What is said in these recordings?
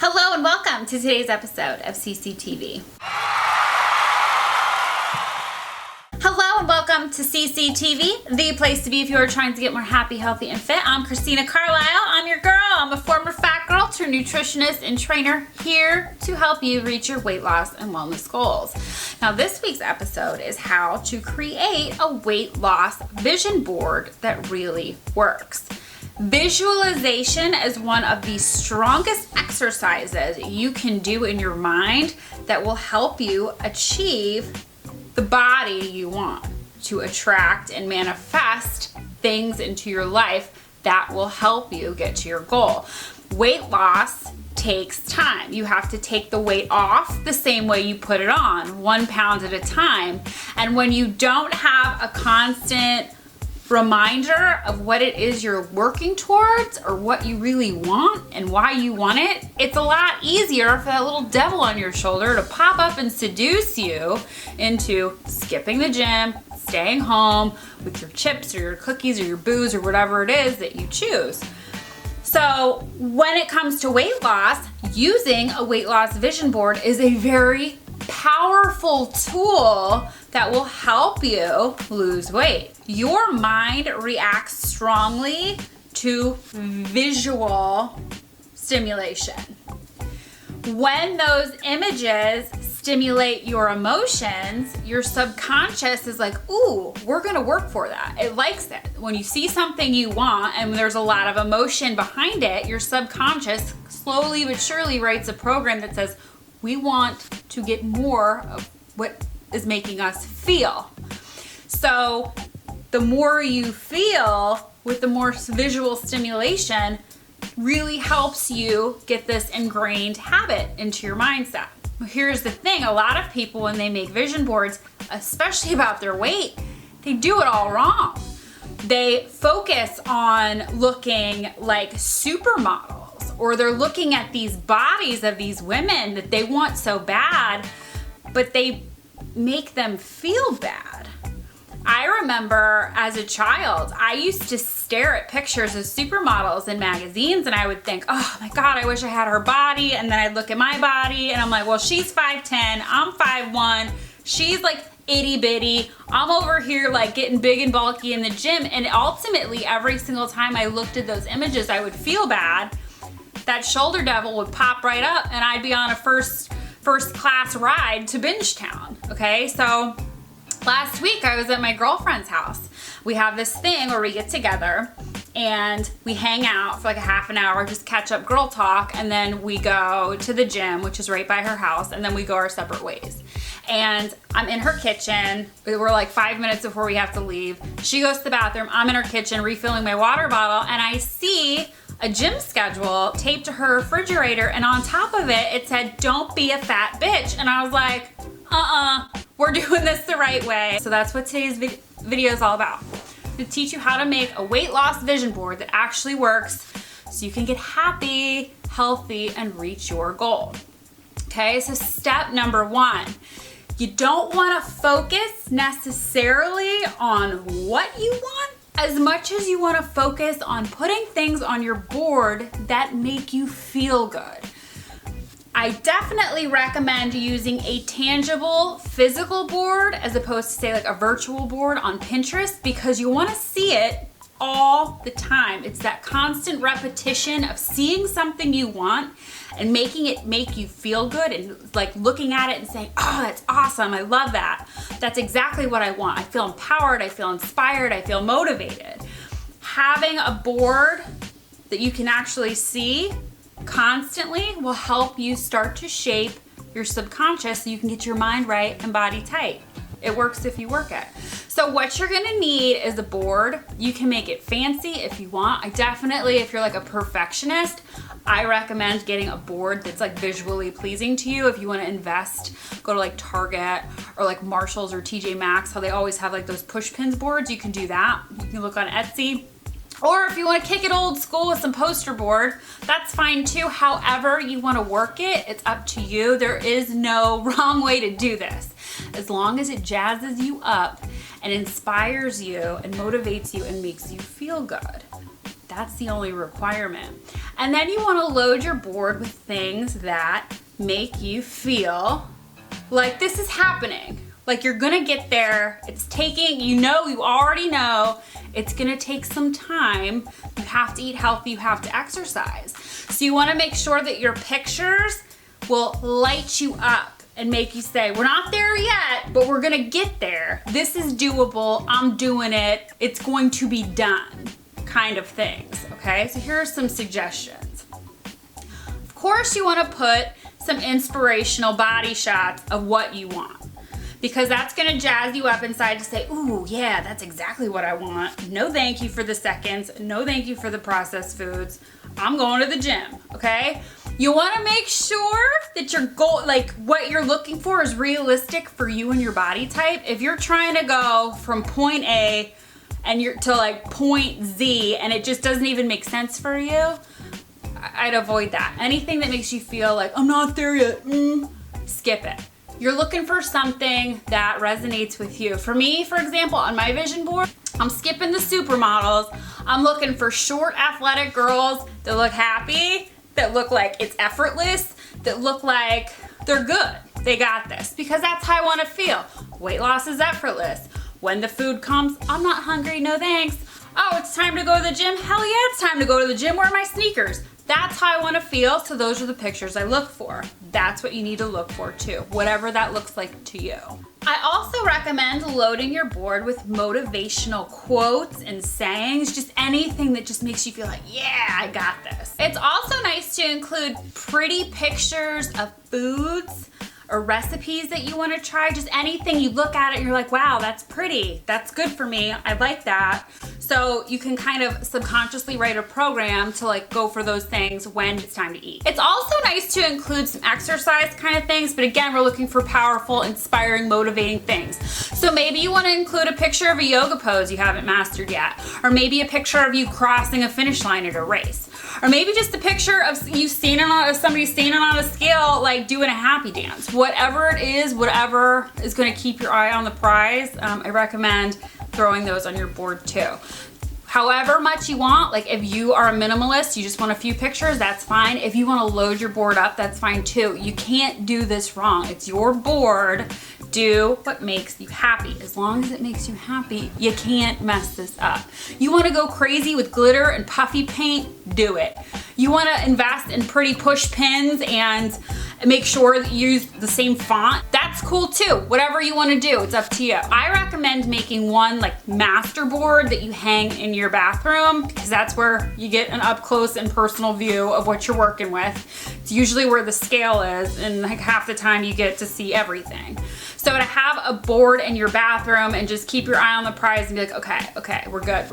Hello and welcome to today's episode of CCTV. Hello and welcome to CCTV, the place to be if you are trying to get more happy, healthy, and fit. I'm Christina Carlyle. I'm your girl. I'm a former fat girl turned nutritionist and trainer here to help you reach your weight loss and wellness goals. Now, this week's episode is how to create a weight loss vision board that really works. Visualization is one of the strongest exercises you can do in your mind that will help you achieve the body you want, to attract and manifest things into your life that will help you get to your goal. Weight loss takes time. You have to take the weight off the same way you put it on, 1 pound at a time. And when you don't have a constant reminder of what it is you're working towards or what you really want and why you want it, it's a lot easier for that little devil on your shoulder to pop up and seduce you into skipping the gym, staying home with your chips or your cookies or your booze or whatever it is that you choose. So when it comes to weight loss, using a weight loss vision board is a very powerful tool that will help you lose weight. Your mind reacts strongly to visual stimulation. When those images stimulate your emotions, your subconscious is like, ooh, we're gonna work for that. It likes it. When you see something you want and there's a lot of emotion behind it, your subconscious slowly but surely writes a program that says, we want to get more of what is making us feel. So the more you feel with the more visual stimulation really helps you get this ingrained habit into your mindset. Here's the thing, a lot of people when they make vision boards, especially about their weight, they do it all wrong. They focus on looking like supermodels, or they're looking at these bodies of these women that they want so bad, but they make them feel bad. I remember as a child, I used to stare at pictures of supermodels in magazines and I would think, oh my God, I wish I had her body. And then I'd look at my body and I'm like, well, she's 5'10", I'm 5'1", she's like itty bitty, I'm over here like getting big and bulky in the gym. And ultimately, every single time I looked at those images, I would feel bad. That shoulder devil would pop right up and I'd be on a first class ride to Bingetown. Okay, so last week I was at my girlfriend's house. We have this thing where we get together and we hang out for like a half an hour, just catch up, girl talk, and then we go to the gym, which is right by her house, and then we go our separate ways. And I'm in her kitchen. We're like 5 minutes before we have to leave. She goes to the bathroom. I'm in her kitchen refilling my water bottle, and I see a gym schedule taped to her refrigerator, and on top of it, it said, "Don't be a fat bitch." And I was like, we're doing this the right way. So that's what today's video is all about. To teach you how to make a weight loss vision board that actually works so you can get happy, healthy, and reach your goal. Okay, so step number 1, you don't want to focus necessarily on what you want as much as you want to focus on putting things on your board that make you feel good. I definitely recommend using a tangible physical board as opposed to say like a virtual board on Pinterest, because you want to see it all the time. It's that constant repetition of seeing something you want and making it make you feel good and like looking at it and saying, oh, that's awesome, I love that. That's exactly what I want. I feel empowered, I feel inspired, I feel motivated. Having a board that you can actually see constantly will help you start to shape your subconscious so you can get your mind right and body tight. It works if you work it. So what you're gonna need is a board. You can make it fancy if you want. I definitely, if you're like a perfectionist, I recommend getting a board that's like visually pleasing to you. If you wanna invest, go to like Target or like Marshalls or TJ Maxx, how they always have like those push pins boards. You can do that. You can look on Etsy. Or if you want to kick it old school with some poster board, that's fine too. However you want to work it, it's up to you. There is no wrong way to do this. As long as it jazzes you up and inspires you and motivates you and makes you feel good. That's the only requirement. And then you want to load your board with things that make you feel like this is happening. Like you're gonna get there. It's taking, you already know, it's gonna take some time. You have to eat healthy, you have to exercise. So you wanna make sure that your pictures will light you up and make you say, we're not there yet, but we're gonna get there. This is doable, I'm doing it, it's going to be done, kind of things, okay? So here are some suggestions. Of course you wanna put some inspirational body shots of what you want, because that's gonna jazz you up inside to say, ooh, yeah, that's exactly what I want. No thank you for the seconds, no thank you for the processed foods. I'm going to the gym, okay? You wanna make sure that your goal, like what you're looking for is realistic for you and your body type. If you're trying to go from point A and you're to like point Z and it just doesn't even make sense for you, I'd avoid that. Anything that makes you feel like, I'm not there yet, skip it. You're looking for something that resonates with you. For me, for example, on my vision board, I'm skipping the supermodels. I'm looking for short, athletic girls that look happy, that look like it's effortless, that look like they're good. They got this, because that's how I want to feel. Weight loss is effortless. When the food comes, I'm not hungry, no thanks. Oh, it's time to go to the gym? Hell yeah, it's time to go to the gym. Where are my sneakers? That's how I want to feel, so those are the pictures I look for. That's what you need to look for too, whatever that looks like to you. I also recommend loading your board with motivational quotes and sayings, just anything that just makes you feel like, yeah, I got this. It's also nice to include pretty pictures of foods or recipes that you want to try. Just anything you look at it and you're like, wow, that's pretty, that's good for me, I like that. So you can kind of subconsciously write a program to like go for those things when it's time to eat. It's also nice to include some exercise kind of things, but again, we're looking for powerful, inspiring, motivating things. So maybe you want to include a picture of a yoga pose you haven't mastered yet, or maybe a picture of you crossing a finish line at a race, or maybe just a picture of you somebody standing on a scale like doing a happy dance. Whatever it is, whatever is going to keep your eye on the prize, I recommend throwing those on your board too. However much you want, like if you are a minimalist, you just want a few pictures, that's fine. If you want to load your board up, that's fine too. You can't do this wrong. It's your board. Do what makes you happy. As long as it makes you happy, you can't mess this up. You want to go crazy with glitter and puffy paint? Do it. You want to invest in pretty push pins and make sure that you use the same font? That's cool too. Whatever you want to do, it's up to you. I recommend making one like master board that you hang in your bathroom, because that's where you get an up close and personal view of what you're working with. It's usually where the scale is, and like half the time you get to see everything. So to have a board in your bathroom and just keep your eye on the prize and be like, okay, we're good.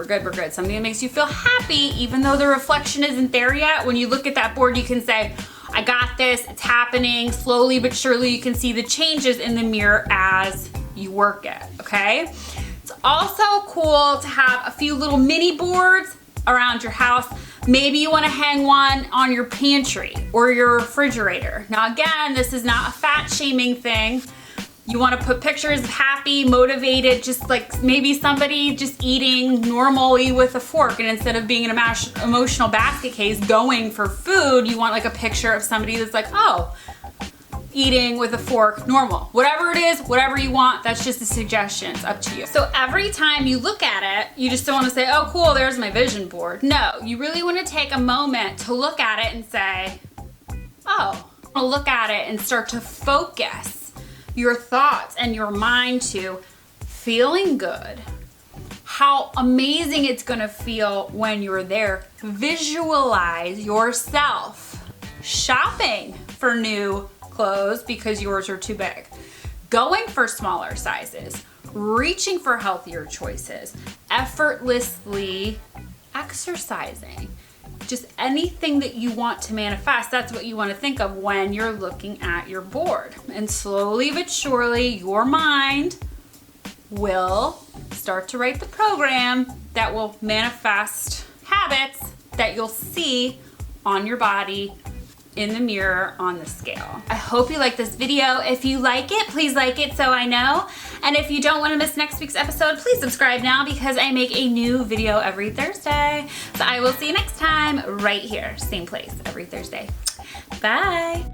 Something that makes you feel happy, even though the reflection isn't there yet. When you look at that board, you can say, I got this, it's happening. Slowly but surely you can see the changes in the mirror as you work it, okay? It's also cool to have a few little mini boards around your house. Maybe you wanna hang one on your pantry or your refrigerator. Now again, this is not a fat shaming thing. You want to put pictures of happy, motivated, just like maybe somebody just eating normally with a fork, and instead of being an emotional basket case going for food, you want like a picture of somebody that's like, oh, eating with a fork, normal. Whatever it is, whatever you want, that's just a suggestion, it's up to you. So every time you look at it, you just don't want to say, oh cool, there's my vision board. No, you really want to take a moment to look at it and say, oh, I'll look at it and start to focus your thoughts and your mind to feeling good, how amazing it's gonna feel when you're there. Visualize yourself shopping for new clothes because yours are too big, going for smaller sizes, reaching for healthier choices, effortlessly exercising. Just anything that you want to manifest, that's what you want to think of when you're looking at your board. And slowly but surely, your mind will start to write the program that will manifest habits that you'll see on your body in the mirror on the scale. I hope you like this video. If you like it, please like it so I know. And if you don't want to miss next week's episode, please subscribe now because I make a new video every Thursday. So I will see you next time right here, same place, every Thursday. Bye.